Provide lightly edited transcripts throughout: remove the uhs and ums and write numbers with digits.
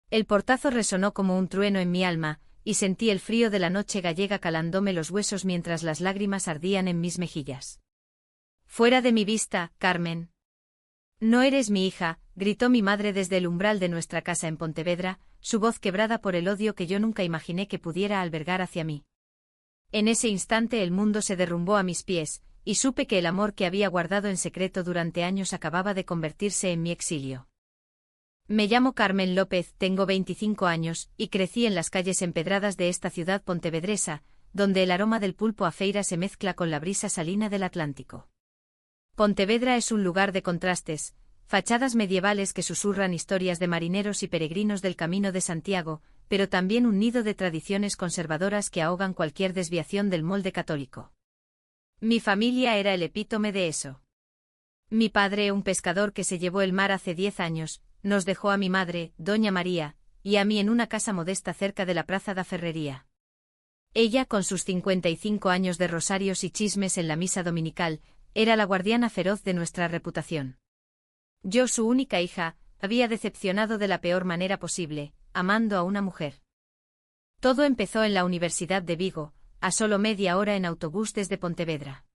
El portazo resonó como un trueno en mi alma, y sentí el frío de la noche gallega calándome los huesos mientras las lágrimas ardían en mis mejillas. «Fuera de mi vista, Carmen». «No eres mi hija», gritó mi madre desde el umbral de nuestra casa en Pontevedra, su voz quebrada por el odio que yo nunca imaginé que pudiera albergar hacia mí. En ese instante el mundo se derrumbó a mis pies, y supe que el amor que había guardado en secreto durante años acababa de convertirse en mi exilio. Me llamo Carmen López, tengo 25 años, y crecí en las calles empedradas de esta ciudad pontevedresa, donde el aroma del pulpo a feira se mezcla con la brisa salina del Atlántico. Pontevedra es un lugar de contrastes, fachadas medievales que susurran historias de marineros y peregrinos del Camino de Santiago, pero también un nido de tradiciones conservadoras que ahogan cualquier desviación del molde católico. Mi familia era el epítome de eso. Mi padre, un pescador que se llevó el mar hace 10 años, nos dejó a mi madre, doña María, y a mí en una casa modesta cerca de la Praza da Ferrería. Ella, con sus 55 años de rosarios y chismes en la misa dominical, era la guardiana feroz de nuestra reputación. Yo, su única hija, había decepcionado de la peor manera posible, amando a una mujer. Todo empezó en la Universidad de Vigo, a solo media hora en autobús desde Pontevedra.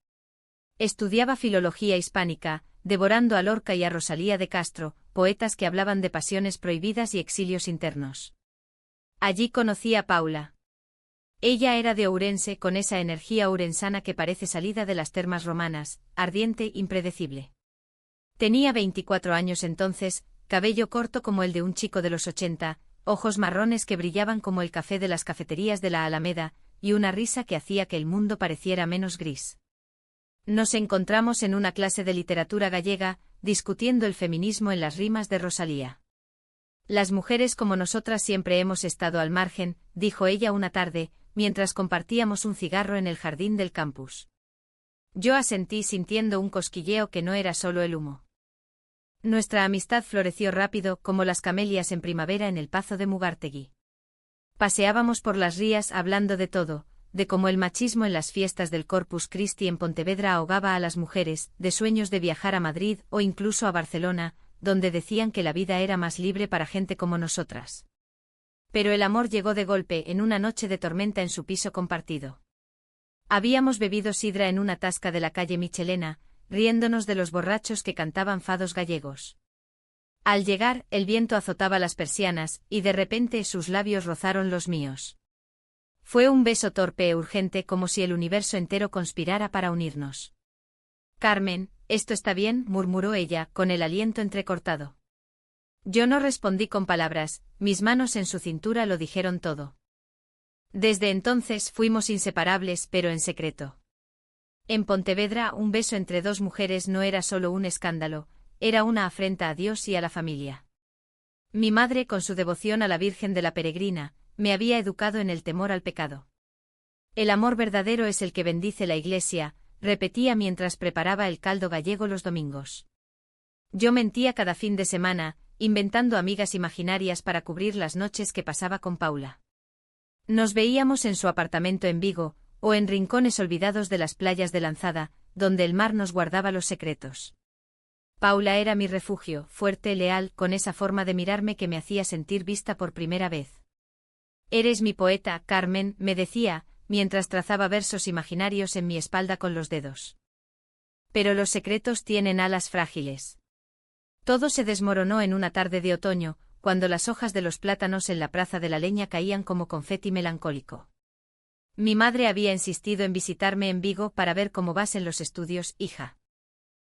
Estudiaba filología hispánica, devorando a Lorca y a Rosalía de Castro, poetas que hablaban de pasiones prohibidas y exilios internos. Allí conocí a Paula. Ella era de Ourense, con esa energía ourensana que parece salida de las termas romanas, ardiente, impredecible. Tenía 24 años entonces, cabello corto como el de un chico de los 80, ojos marrones que brillaban como el café de las cafeterías de la Alameda, y una risa que hacía que el mundo pareciera menos gris. Nos encontramos en una clase de literatura gallega, discutiendo el feminismo en las rimas de Rosalía. Las mujeres como nosotras siempre hemos estado al margen, dijo ella una tarde, mientras compartíamos un cigarro en el jardín del campus. Yo asentí sintiendo un cosquilleo que no era solo el humo. Nuestra amistad floreció rápido como las camelias en primavera en el Pazo de Mugartegui. Paseábamos por las rías hablando de todo, de cómo el machismo en las fiestas del Corpus Christi en Pontevedra ahogaba a las mujeres, de sueños de viajar a Madrid o incluso a Barcelona, donde decían que la vida era más libre para gente como nosotras. Pero el amor llegó de golpe en una noche de tormenta en su piso compartido. Habíamos bebido sidra en una tasca de la calle Michelena, riéndonos de los borrachos que cantaban fados gallegos. Al llegar, el viento azotaba las persianas, y de repente sus labios rozaron los míos. Fue un beso torpe e urgente como si el universo entero conspirara para unirnos. «Carmen, ¿esto está bien?», murmuró ella, con el aliento entrecortado. Yo no respondí con palabras, mis manos en su cintura lo dijeron todo. Desde entonces fuimos inseparables, pero en secreto. En Pontevedra, un beso entre dos mujeres no era solo un escándalo, era una afrenta a Dios y a la familia. Mi madre, con su devoción a la Virgen de la Peregrina, me había educado en el temor al pecado. El amor verdadero es el que bendice la Iglesia, repetía mientras preparaba el caldo gallego los domingos. Yo mentía cada fin de semana, inventando amigas imaginarias para cubrir las noches que pasaba con Paula. Nos veíamos en su apartamento en Vigo, o en rincones olvidados de las playas de Lanzada, donde el mar nos guardaba los secretos. Paula era mi refugio, fuerte, leal, con esa forma de mirarme que me hacía sentir vista por primera vez. «Eres mi poeta, Carmen», me decía, mientras trazaba versos imaginarios en mi espalda con los dedos. Pero los secretos tienen alas frágiles. Todo se desmoronó en una tarde de otoño, cuando las hojas de los plátanos en la Plaza de la Leña caían como confeti melancólico. Mi madre había insistido en visitarme en Vigo para ver cómo vas en los estudios, hija.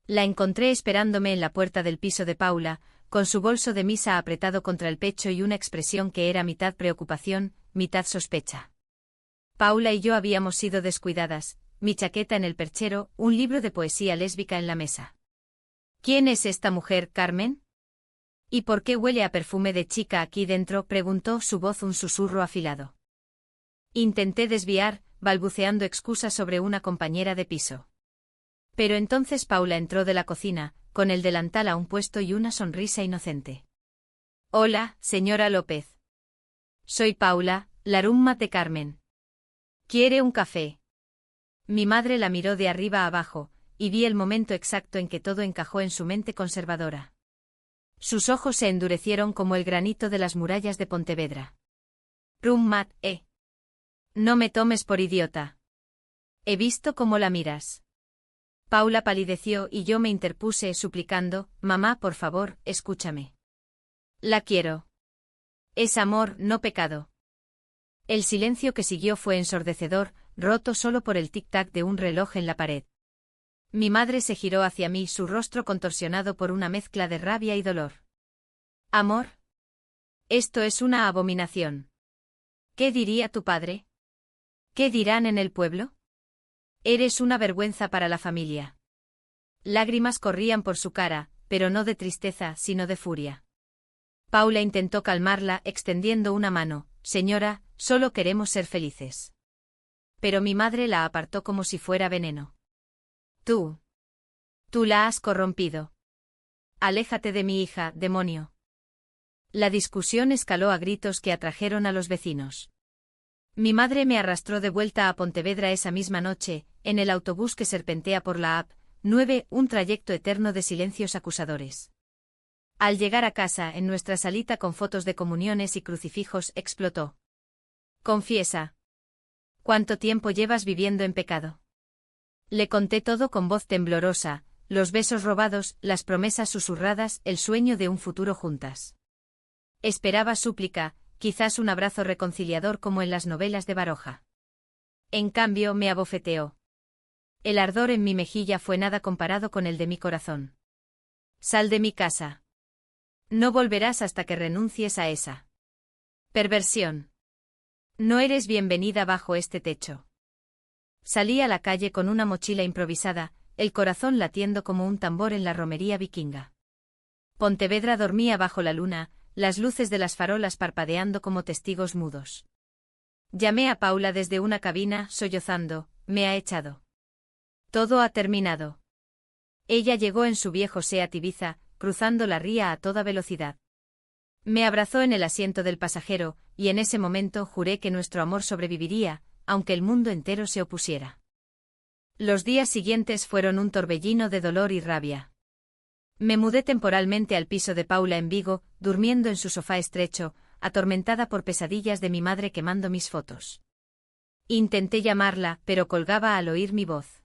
La encontré esperándome en la puerta del piso de Paula, con su bolso de misa apretado contra el pecho y una expresión que era mitad preocupación, mitad sospecha. Paula y yo habíamos sido descuidadas, mi chaqueta en el perchero, un libro de poesía lésbica en la mesa. «¿Quién es esta mujer, Carmen? ¿Y por qué huele a perfume de chica aquí dentro?», preguntó su voz un susurro afilado. Intenté desviar, balbuceando excusas sobre una compañera de piso. Pero entonces Paula entró de la cocina, con el delantal aún puesto y una sonrisa inocente. «Hola, señora López. Soy Paula, la roommate de Carmen. ¿Quiere un café?». Mi madre la miró de arriba a abajo, y vi el momento exacto en que todo encajó en su mente conservadora. Sus ojos se endurecieron como el granito de las murallas de Pontevedra. Rummat, no me tomes por idiota. He visto cómo la miras. Paula palideció y yo me interpuse suplicando, mamá, por favor, escúchame. La quiero. Es amor, no pecado. El silencio que siguió fue ensordecedor, roto solo por el tic-tac de un reloj en la pared. Mi madre se giró hacia mí, su rostro contorsionado por una mezcla de rabia y dolor. ¿Amor? Esto es una abominación. ¿Qué diría tu padre? ¿Qué dirán en el pueblo? Eres una vergüenza para la familia. Lágrimas corrían por su cara, pero no de tristeza, sino de furia. Paula intentó calmarla, extendiendo una mano. Señora, solo queremos ser felices. Pero mi madre la apartó como si fuera veneno. Tú la has corrompido. Aléjate de mi hija, demonio. La discusión escaló a gritos que atrajeron a los vecinos. Mi madre me arrastró de vuelta a Pontevedra esa misma noche, en el autobús que serpentea por la AP9, un trayecto eterno de silencios acusadores. Al llegar a casa, en nuestra salita con fotos de comuniones y crucifijos, explotó. Confiesa. ¿Cuánto tiempo llevas viviendo en pecado? Le conté todo con voz temblorosa, los besos robados, las promesas susurradas, el sueño de un futuro juntas. Esperaba súplica, quizás un abrazo reconciliador como en las novelas de Baroja. En cambio, me abofeteó. El ardor en mi mejilla fue nada comparado con el de mi corazón. Sal de mi casa. No volverás hasta que renuncies a esa perversión. No eres bienvenida bajo este techo. Salí a la calle con una mochila improvisada, el corazón latiendo como un tambor en la romería vikinga. Pontevedra dormía bajo la luna, las luces de las farolas parpadeando como testigos mudos. Llamé a Paula desde una cabina, sollozando, me ha echado. Todo ha terminado. Ella llegó en su viejo Seat Ibiza, cruzando la ría a toda velocidad. Me abrazó en el asiento del pasajero, y en ese momento juré que nuestro amor sobreviviría, aunque el mundo entero se opusiera. Los días siguientes fueron un torbellino de dolor y rabia. Me mudé temporalmente al piso de Paula en Vigo, durmiendo en su sofá estrecho, atormentada por pesadillas de mi madre quemando mis fotos. Intenté llamarla, pero colgaba al oír mi voz.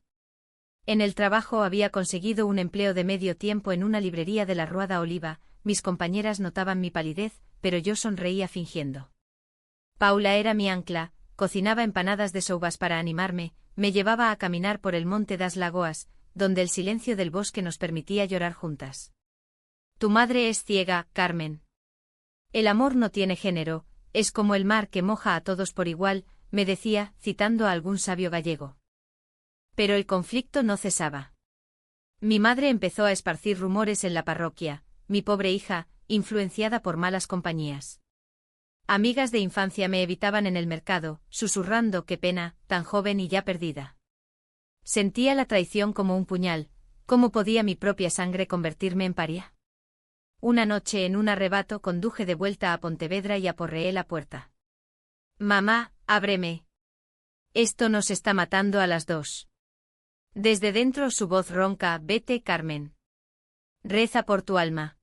En el trabajo había conseguido un empleo de medio tiempo en una librería de la Ruada Oliva, mis compañeras notaban mi palidez, pero yo sonreía fingiendo. Paula era mi ancla, cocinaba empanadas de souvas para animarme, me llevaba a caminar por el monte das Lagoas, donde el silencio del bosque nos permitía llorar juntas. Tu madre es ciega, Carmen. El amor no tiene género, es como el mar que moja a todos por igual, me decía, citando a algún sabio gallego. Pero el conflicto no cesaba. Mi madre empezó a esparcir rumores en la parroquia, mi pobre hija, influenciada por malas compañías. Amigas de infancia me evitaban en el mercado, susurrando qué pena, tan joven y ya perdida. Sentía la traición como un puñal, ¿cómo podía mi propia sangre convertirme en paria? Una noche en un arrebato conduje de vuelta a Pontevedra y aporreé la puerta. Mamá, ábreme. Esto nos está matando a las dos. Desde dentro su voz ronca, vete, Carmen. Reza por tu alma.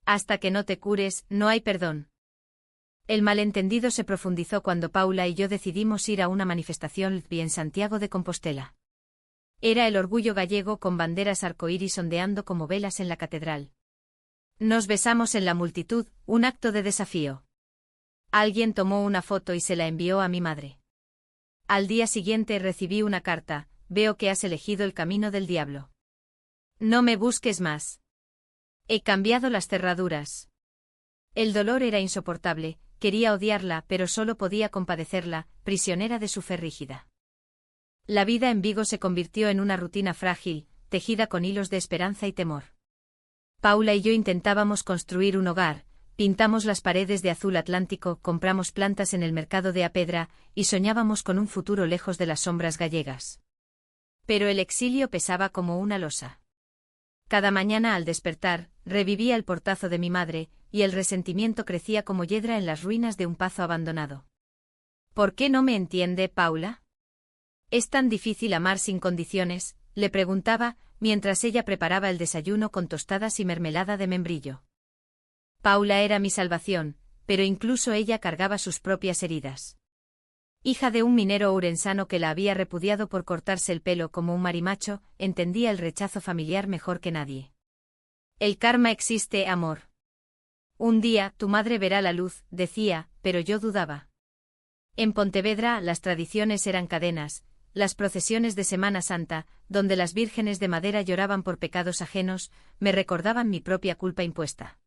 Hasta que no te cures, no hay perdón. El malentendido se profundizó cuando Paula y yo decidimos ir a una manifestación LGTBI en Santiago de Compostela. Era el orgullo gallego con banderas arcoíris ondeando como velas en la catedral. Nos besamos en la multitud, un acto de desafío. Alguien tomó una foto y se la envió a mi madre. Al día siguiente recibí una carta, veo que has elegido el camino del diablo. No me busques más. He cambiado las cerraduras. El dolor era insoportable, quería odiarla pero solo podía compadecerla, prisionera de su fe rígida. La vida en Vigo se convirtió en una rutina frágil, tejida con hilos de esperanza y temor. Paula y yo intentábamos construir un hogar, pintamos las paredes de azul atlántico, compramos plantas en el mercado de Apedra, y soñábamos con un futuro lejos de las sombras gallegas. Pero el exilio pesaba como una losa. Cada mañana al despertar, revivía el portazo de mi madre, y el resentimiento crecía como hiedra en las ruinas de un pazo abandonado. ¿Por qué no me entiende, Paula? ¿Es tan difícil amar sin condiciones?, le preguntaba, mientras ella preparaba el desayuno con tostadas y mermelada de membrillo. Paula era mi salvación, pero incluso ella cargaba sus propias heridas. Hija de un minero ourensano que la había repudiado por cortarse el pelo como un marimacho, entendía el rechazo familiar mejor que nadie. El karma existe, amor. Un día, tu madre verá la luz, decía, pero yo dudaba. En Pontevedra las tradiciones eran cadenas, las procesiones de Semana Santa, donde las vírgenes de madera lloraban por pecados ajenos, me recordaban mi propia culpa impuesta.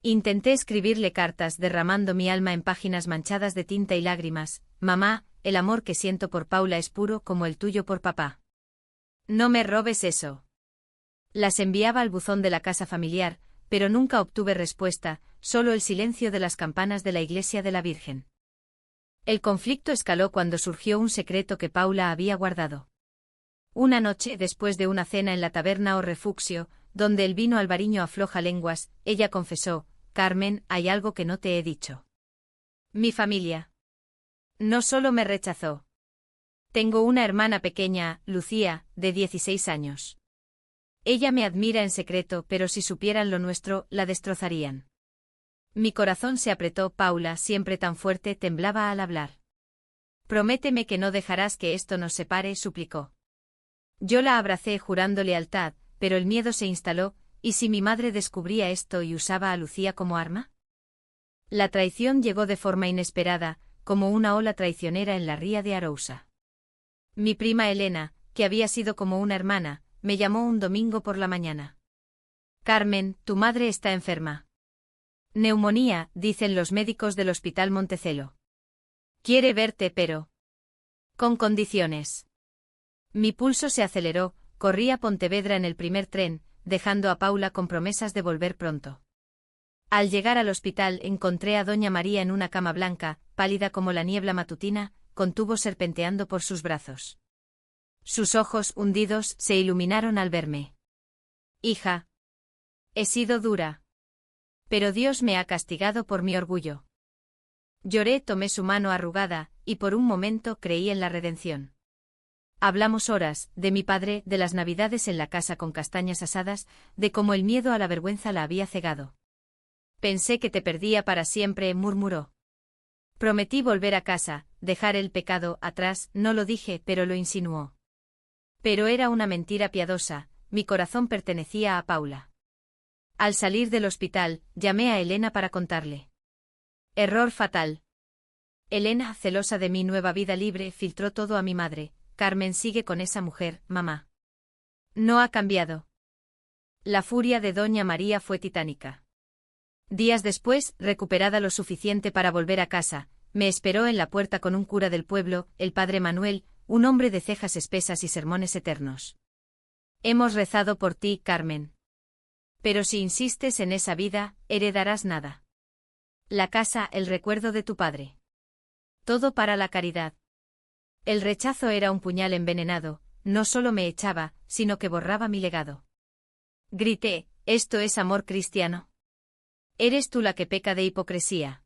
Intenté escribirle cartas derramando mi alma en páginas manchadas de tinta y lágrimas. Mamá, el amor que siento por Paula es puro como el tuyo por papá. No me robes eso. Las enviaba al buzón de la casa familiar, pero nunca obtuve respuesta, solo el silencio de las campanas de la iglesia de la Virgen. El conflicto escaló cuando surgió un secreto que Paula había guardado. Una noche, después de una cena en la taberna o refugio, donde el vino albariño afloja lenguas, ella confesó: Carmen, hay algo que no te he dicho. Mi familia. No solo me rechazó. Tengo una hermana pequeña, Lucía, de 16 años. Ella me admira en secreto, pero si supieran lo nuestro, la destrozarían. Mi corazón se apretó. Paula, siempre tan fuerte, temblaba al hablar. Prométeme que no dejarás que esto nos separe, suplicó. Yo la abracé jurando lealtad, pero el miedo se instaló. ¿Y si mi madre descubría esto y usaba a Lucía como arma? La traición llegó de forma inesperada, como una ola traicionera en la ría de Arousa. Mi prima Elena, que había sido como una hermana, me llamó un domingo por la mañana. Carmen, tu madre está enferma. Neumonía, dicen los médicos del Hospital Montecelo. Quiere verte, pero con condiciones. Mi pulso se aceleró, corrí a Pontevedra en el primer tren, dejando a Paula con promesas de volver pronto. Al llegar al hospital encontré a doña María en una cama blanca, pálida como la niebla matutina, con tubos serpenteando por sus brazos. Sus ojos, hundidos, se iluminaron al verme. Hija. He sido dura. Pero Dios me ha castigado por mi orgullo. Lloré, tomé su mano arrugada, y por un momento creí en la redención. Hablamos horas, de mi padre, de las navidades en la casa con castañas asadas, de cómo el miedo a la vergüenza la había cegado. Pensé que te perdía para siempre, murmuró. Prometí volver a casa, dejar el pecado atrás, no lo dije, pero lo insinuó. Pero era una mentira piadosa, mi corazón pertenecía a Paula. Al salir del hospital, llamé a Elena para contarle. Error fatal. Elena, celosa de mi nueva vida libre, filtró todo a mi madre. Carmen sigue con esa mujer, mamá. No ha cambiado. La furia de doña María fue titánica. Días después, recuperada lo suficiente para volver a casa, me esperó en la puerta con un cura del pueblo, el padre Manuel, un hombre de cejas espesas y sermones eternos. Hemos rezado por ti, Carmen. Pero si insistes en esa vida, heredarás nada. La casa, el recuerdo de tu padre. Todo para la caridad. El rechazo era un puñal envenenado, no solo me echaba, sino que borraba mi legado. Grité, ¿esto es amor cristiano? Eres tú la que peca de hipocresía.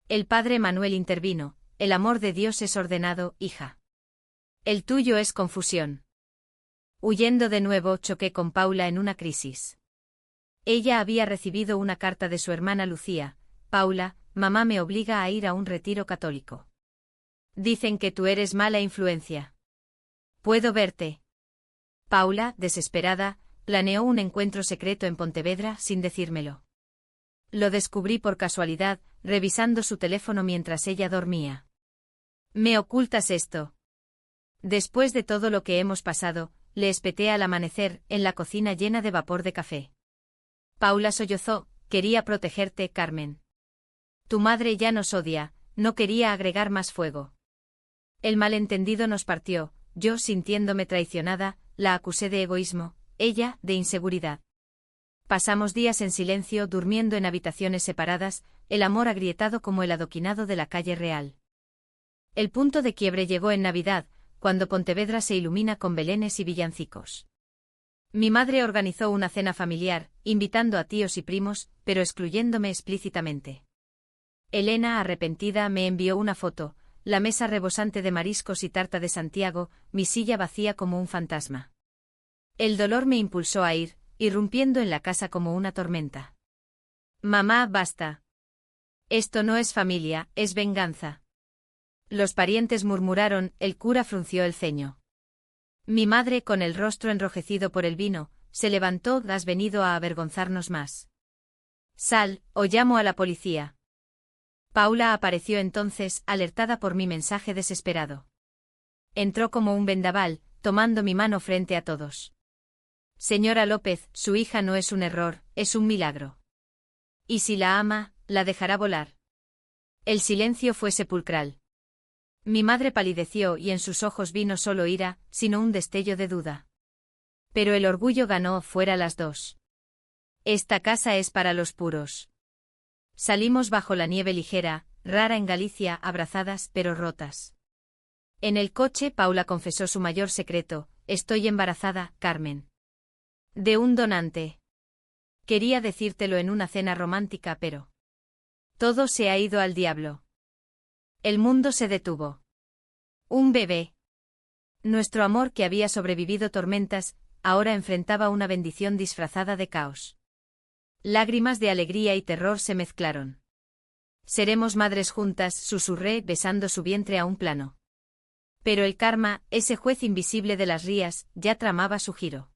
El padre Manuel intervino, el amor de Dios es ordenado, hija. El tuyo es confusión. Huyendo de nuevo, choqué con Paula en una crisis. Ella había recibido una carta de su hermana Lucía. Paula, mamá me obliga a ir a un retiro católico. Dicen que tú eres mala influencia. ¿Puedo verte? Paula, desesperada, planeó un encuentro secreto en Pontevedra sin decírmelo. Lo descubrí por casualidad, revisando su teléfono mientras ella dormía. ¿Me ocultas esto? Después de todo lo que hemos pasado, le espeté al amanecer, en la cocina llena de vapor de café. Paula sollozó, quería protegerte, Carmen. Tu madre ya nos odia, no quería agregar más fuego. El malentendido nos partió, yo sintiéndome traicionada, la acusé de egoísmo, ella, de inseguridad. Pasamos días en silencio, durmiendo en habitaciones separadas, el amor agrietado como el adoquinado de la calle real. El punto de quiebre llegó en Navidad, cuando Pontevedra se ilumina con belenes y villancicos. Mi madre organizó una cena familiar, invitando a tíos y primos, pero excluyéndome explícitamente. Elena, arrepentida, me envió una foto, la mesa rebosante de mariscos y tarta de Santiago, mi silla vacía como un fantasma. El dolor me impulsó a ir, irrumpiendo en la casa como una tormenta. Mamá, basta. Esto no es familia, es venganza. Los parientes murmuraron, el cura frunció el ceño. Mi madre, con el rostro enrojecido por el vino, se levantó. ¿Has venido a avergonzarnos más? Sal, o llamo a la policía. Paula apareció entonces, alertada por mi mensaje desesperado. Entró como un vendaval, tomando mi mano frente a todos. Señora López, su hija no es un error, es un milagro. Y si la ama, la dejará volar. El silencio fue sepulcral. Mi madre palideció y en sus ojos vino solo ira, sino un destello de duda. Pero el orgullo ganó, fuera las dos. Esta casa es para los puros. Salimos bajo la nieve ligera, rara en Galicia, abrazadas pero rotas. En el coche Paula confesó su mayor secreto, estoy embarazada, Carmen. De un donante. Quería decírtelo en una cena romántica pero... todo se ha ido al diablo. El mundo se detuvo. Un bebé. Nuestro amor que había sobrevivido tormentas, ahora enfrentaba una bendición disfrazada de caos. Lágrimas de alegría y terror se mezclaron. Seremos madres juntas, susurré, besando su vientre a un plano. Pero el karma, ese juez invisible de las rías, ya tramaba su giro.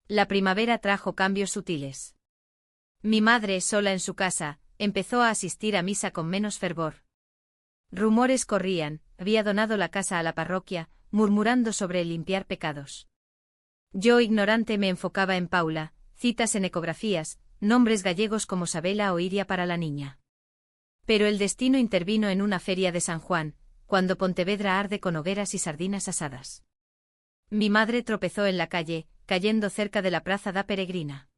La primavera trajo cambios sutiles. Mi madre, sola en su casa, empezó a asistir a misa con menos fervor. Rumores corrían, había donado la casa a la parroquia, murmurando sobre el limpiar pecados. Yo, ignorante, me enfocaba en Paula, citas en ecografías, nombres gallegos como Sabela o Iria para la niña. Pero el destino intervino en una feria de San Juan, cuando Pontevedra arde con hogueras y sardinas asadas. Mi madre tropezó en la calle, cayendo cerca de la plaza da Peregrina.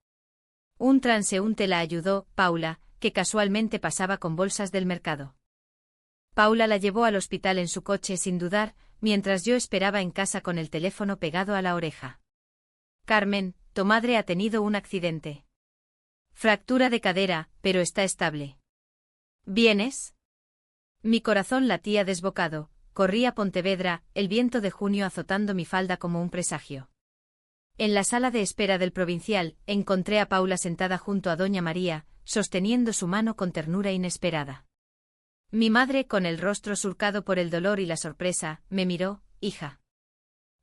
Un transeúnte la ayudó, Paula, que casualmente pasaba con bolsas del mercado. Paula la llevó al hospital en su coche sin dudar, mientras yo esperaba en casa con el teléfono pegado a la oreja. Carmen, tu madre ha tenido un accidente. Fractura de cadera, pero está estable. ¿Vienes? Mi corazón latía desbocado, corrí a Pontevedra, el viento de junio azotando mi falda como un presagio. En la sala de espera del Provincial, encontré a Paula sentada junto a doña María, sosteniendo su mano con ternura inesperada. Mi madre, con el rostro surcado por el dolor y la sorpresa, me miró, hija.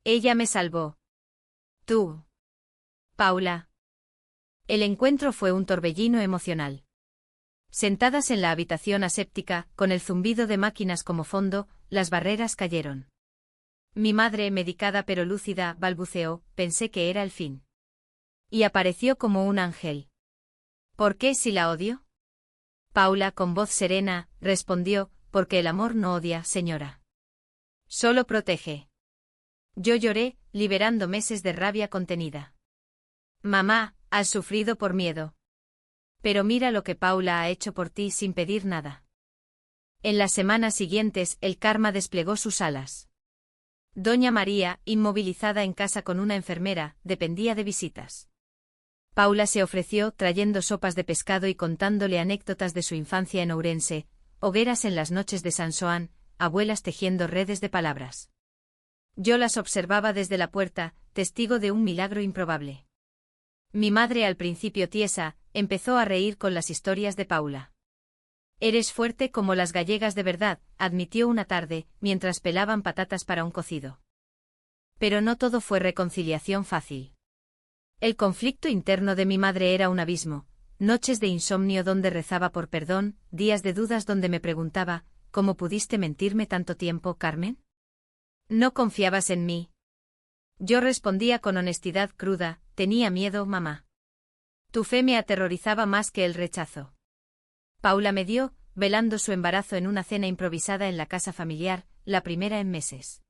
Ella me salvó. Tú. Paula. El encuentro fue un torbellino emocional. Sentadas en la habitación aséptica, con el zumbido de máquinas como fondo, las barreras cayeron. Mi madre, medicada pero lúcida, balbuceó, pensé que era el fin. Y apareció como un ángel. ¿Por qué si la odio? Paula, con voz serena, respondió, porque el amor no odia, señora. Solo protege. Yo lloré, liberando meses de rabia contenida. Mamá, has sufrido por miedo. Pero mira lo que Paula ha hecho por ti sin pedir nada. En las semanas siguientes, el karma desplegó sus alas. Doña María, inmovilizada en casa con una enfermera, dependía de visitas. Paula se ofreció, trayendo sopas de pescado y contándole anécdotas de su infancia en Ourense, hogueras en las noches de San Xoán, abuelas tejiendo redes de palabras. Yo las observaba desde la puerta, testigo de un milagro improbable. Mi madre, al principio tiesa, empezó a reír con las historias de Paula. Eres fuerte como las gallegas de verdad, admitió una tarde, mientras pelaban patatas para un cocido. Pero no todo fue reconciliación fácil. El conflicto interno de mi madre era un abismo, noches de insomnio donde rezaba por perdón, días de dudas donde me preguntaba, ¿cómo pudiste mentirme tanto tiempo, Carmen? ¿No confiabas en mí? Yo respondía con honestidad cruda, tenía miedo, mamá. Tu fe me aterrorizaba más que el rechazo. Paula me dio, velando su embarazo en una cena improvisada en la casa familiar, la primera en meses.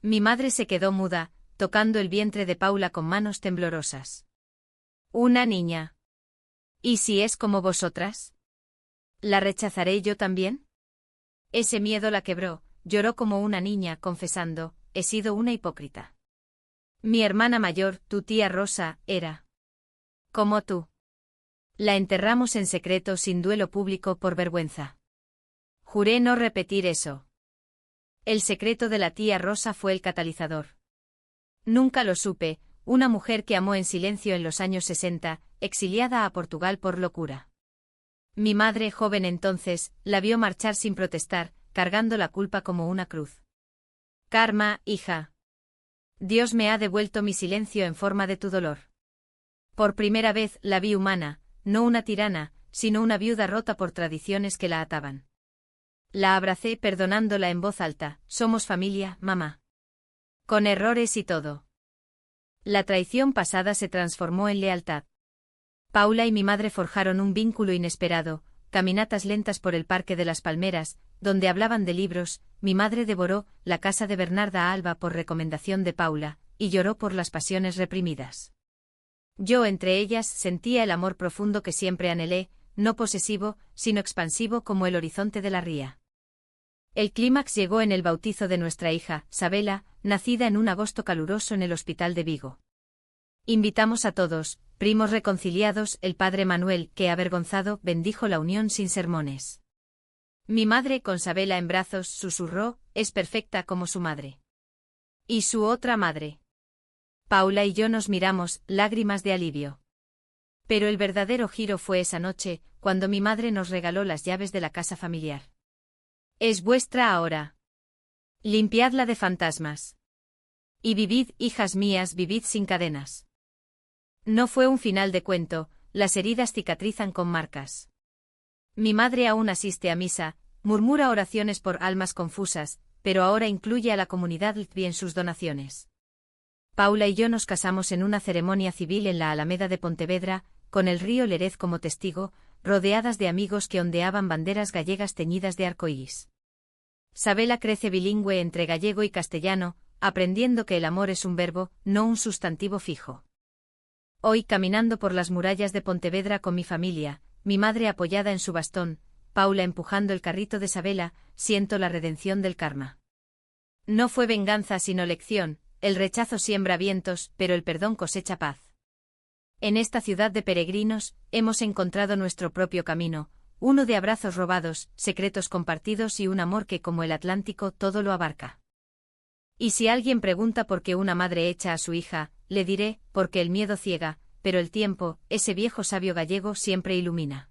Mi madre se quedó muda, tocando el vientre de Paula con manos temblorosas. Una niña. ¿Y si es como vosotras? ¿La rechazaré yo también? Ese miedo la quebró, lloró como una niña, confesando, he sido una hipócrita. Mi hermana mayor, tu tía Rosa, era como tú. La enterramos en secreto sin duelo público por vergüenza. Juré no repetir eso. El secreto de la tía Rosa fue el catalizador. Nunca lo supe, una mujer que amó en silencio en los años 60, exiliada a Portugal por locura. Mi madre, joven entonces, la vio marchar sin protestar, cargando la culpa como una cruz. Karma, hija. Dios me ha devuelto mi silencio en forma de tu dolor. Por primera vez la vi humana, no una tirana, sino una viuda rota por tradiciones que la ataban. La abracé perdonándola en voz alta, somos familia, mamá. Con errores y todo. La traición pasada se transformó en lealtad. Paula y mi madre forjaron un vínculo inesperado, caminatas lentas por el Parque de las Palmeras, donde hablaban de libros, mi madre devoró La casa de Bernarda Alba por recomendación de Paula, y lloró por las pasiones reprimidas. Yo entre ellas sentía el amor profundo que siempre anhelé, no posesivo, sino expansivo como el horizonte de la ría. El clímax llegó en el bautizo de nuestra hija, Sabela, nacida en un agosto caluroso en el hospital de Vigo. Invitamos a todos, primos reconciliados, el padre Manuel, que avergonzado, bendijo la unión sin sermones. Mi madre, con Sabela en brazos, susurró, es perfecta como su madre. ¿Y su otra madre? Paula y yo nos miramos, lágrimas de alivio. Pero el verdadero giro fue esa noche, cuando mi madre nos regaló las llaves de la casa familiar. Es vuestra ahora. Limpiadla de fantasmas. Y vivid, hijas mías, vivid sin cadenas. No fue un final de cuento, las heridas cicatrizan con marcas. Mi madre aún asiste a misa, murmura oraciones por almas confusas, pero ahora incluye a la comunidad LGTBI en sus donaciones. Paula y yo nos casamos en una ceremonia civil en la Alameda de Pontevedra, con el río Lérez como testigo, rodeadas de amigos que ondeaban banderas gallegas teñidas de arcoíris. Sabela crece bilingüe entre gallego y castellano, aprendiendo que el amor es un verbo, no un sustantivo fijo. Hoy, caminando por las murallas de Pontevedra con mi familia, mi madre apoyada en su bastón, Paula empujando el carrito de Sabela, siento la redención del karma. No fue venganza sino lección, el rechazo siembra vientos, pero el perdón cosecha paz. En esta ciudad de peregrinos, hemos encontrado nuestro propio camino, uno de abrazos robados, secretos compartidos y un amor que como el Atlántico todo lo abarca. Y si alguien pregunta por qué una madre echa a su hija, le diré, porque el miedo ciega, pero el tiempo, ese viejo sabio gallego siempre ilumina.